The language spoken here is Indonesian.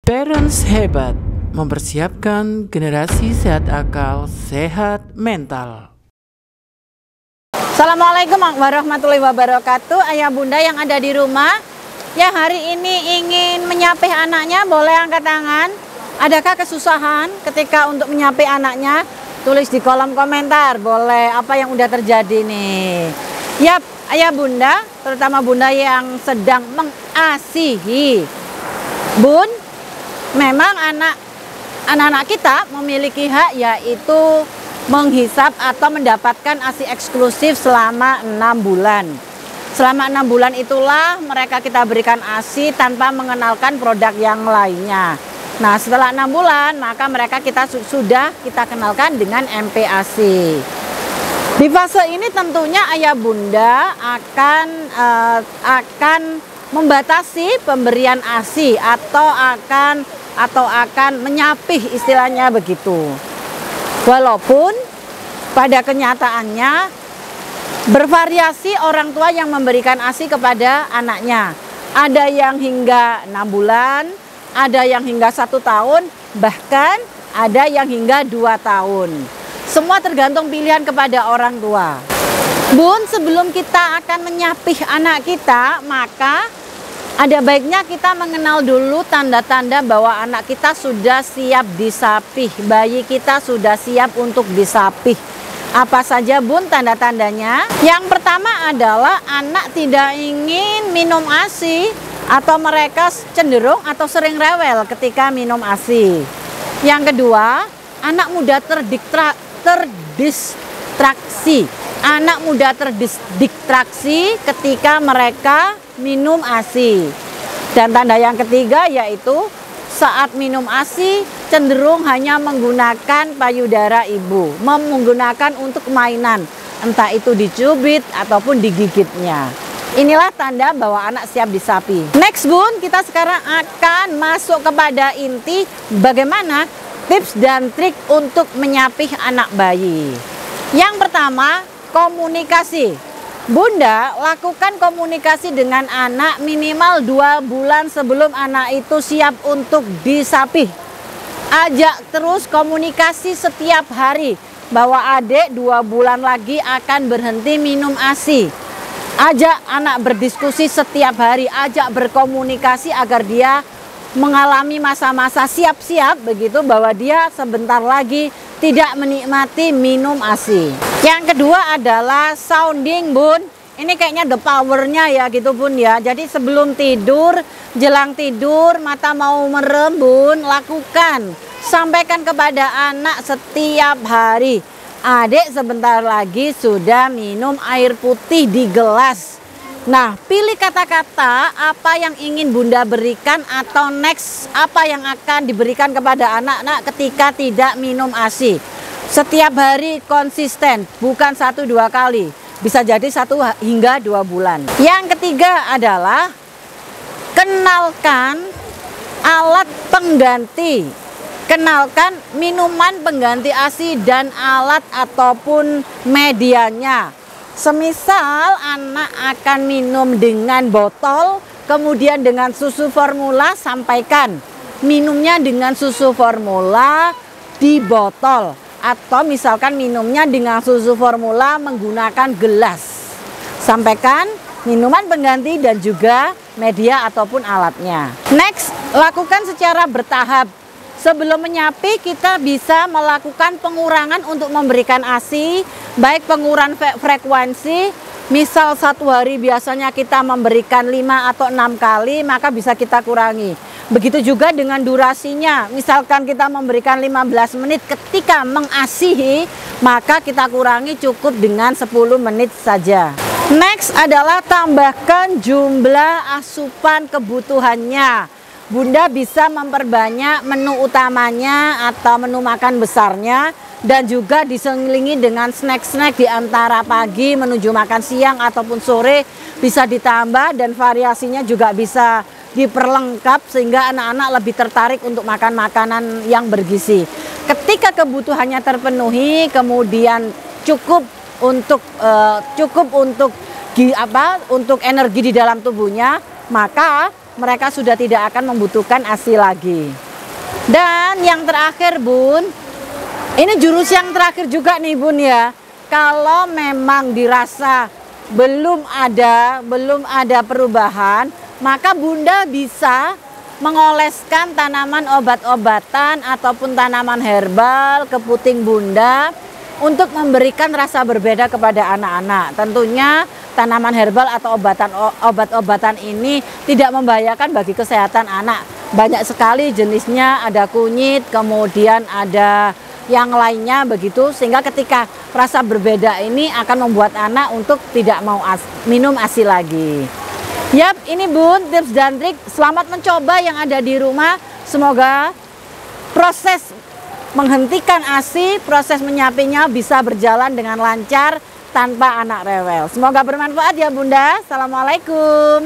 Parents Hebat mempersiapkan generasi sehat akal, sehat mental. Assalamualaikum warahmatullahi wabarakatuh. Ayah bunda yang ada di rumah, ya hari ini ingin menyapih anaknya, boleh angkat tangan. Adakah kesusahan ketika untuk menyapih anaknya? Tulis di kolom komentar, boleh, apa yang udah terjadi nih. Yap, ayah bunda, terutama bunda yang sedang mengasihi. Bun, memang anak-anak kita memiliki hak, yaitu menghisap atau mendapatkan ASI eksklusif selama 6 bulan. Selama 6 bulan itulah mereka kita berikan ASI tanpa mengenalkan produk yang lainnya. Nah, setelah 6 bulan maka mereka sudah kita kenalkan dengan MPASI. Di fase ini tentunya ayah bunda akan membatasi pemberian ASI atau akan menyapih, istilahnya begitu. Walaupun pada kenyataannya bervariasi orang tua yang memberikan ASI kepada anaknya. Ada yang hingga 6 bulan, ada yang hingga 1 tahun, bahkan ada yang hingga 2 tahun. Semua tergantung pilihan kepada orang tua. Bun, sebelum kita akan menyapih anak kita, maka ada baiknya kita mengenal dulu tanda-tanda bahwa anak kita sudah siap disapih, bayi kita sudah siap untuk disapih. Apa saja bun tanda-tandanya? Yang pertama adalah anak tidak ingin minum ASI atau mereka cenderung atau sering rewel ketika minum ASI. Yang kedua, anak mudah terdistraksi. Anak mudah terdistraksi ketika mereka minum ASI. Dan tanda yang ketiga yaitu saat minum ASI cenderung hanya menggunakan payudara ibu, menggunakan untuk mainan, entah itu dicubit ataupun digigitnya. Inilah tanda bahwa anak siap disapi. Next bun, kita sekarang akan masuk kepada inti bagaimana tips dan trik untuk menyapih anak bayi. Yang pertama, komunikasi. Bunda, lakukan komunikasi dengan anak minimal 2 bulan sebelum anak itu siap untuk disapih. Ajak terus komunikasi setiap hari bahwa adik 2 bulan lagi akan berhenti minum ASI. Ajak anak berdiskusi setiap hari, ajak berkomunikasi agar dia mengalami masa-masa siap-siap begitu bahwa dia sebentar lagi tidak menikmati minum ASI. Yang kedua adalah sounding bun. Ini kayaknya the powernya ya gitu bun ya. Jadi sebelum tidur, jelang tidur, mata mau merem bun, lakukan. Sampaikan kepada anak setiap hari. Adik sebentar lagi sudah minum air putih di gelas. Nah, pilih kata-kata apa yang ingin bunda berikan atau next apa yang akan diberikan kepada anak-anak ketika tidak minum ASI. Setiap hari konsisten, bukan 1-2 kali. Bisa jadi 1 hingga 2 bulan. Yang ketiga adalah kenalkan alat pengganti. Kenalkan minuman pengganti ASI dan alat ataupun medianya. Semisal anak akan minum dengan botol, kemudian dengan susu formula, sampaikan minumnya dengan susu formula di botol. Atau misalkan minumnya dengan susu formula menggunakan gelas. Sampaikan minuman pengganti dan juga media ataupun alatnya. Next, lakukan secara bertahap. Sebelum menyapih kita bisa melakukan pengurangan untuk memberikan ASI, baik pengurangan frekuensi, misal 1 hari biasanya kita memberikan 5 atau 6 kali, maka bisa kita kurangi. Begitu juga dengan durasinya, misalkan kita memberikan 15 menit ketika mengasihi, maka kita kurangi cukup dengan 10 menit saja. Next adalah tambahkan jumlah asupan kebutuhannya. Bunda bisa memperbanyak menu utamanya atau menu makan besarnya dan juga diselingi dengan snack-snack di antara pagi menuju makan siang ataupun sore bisa ditambah dan variasinya juga bisa diperlengkap sehingga anak-anak lebih tertarik untuk makan makanan yang bergizi. Ketika kebutuhannya terpenuhi, kemudian cukup untuk energi di dalam tubuhnya, maka mereka sudah tidak akan membutuhkan ASI lagi. Dan yang terakhir Bun, ini jurus yang terakhir juga nih Bun ya. Kalau memang dirasa belum ada perubahan, maka Bunda bisa mengoleskan tanaman obat-obatan ataupun tanaman herbal ke puting Bunda untuk memberikan rasa berbeda kepada anak-anak. Tentunya tanaman herbal atau obat-obatan ini tidak membahayakan bagi kesehatan anak. Banyak sekali jenisnya, ada kunyit, kemudian ada yang lainnya begitu, sehingga ketika rasa berbeda ini akan membuat anak untuk tidak mau minum ASI lagi. Yap, ini Bun tips dan trik. Selamat mencoba yang ada di rumah. Semoga proses menghentikan ASI, proses menyapinya bisa berjalan dengan lancar tanpa anak rewel. Semoga bermanfaat ya Bunda. Assalamualaikum.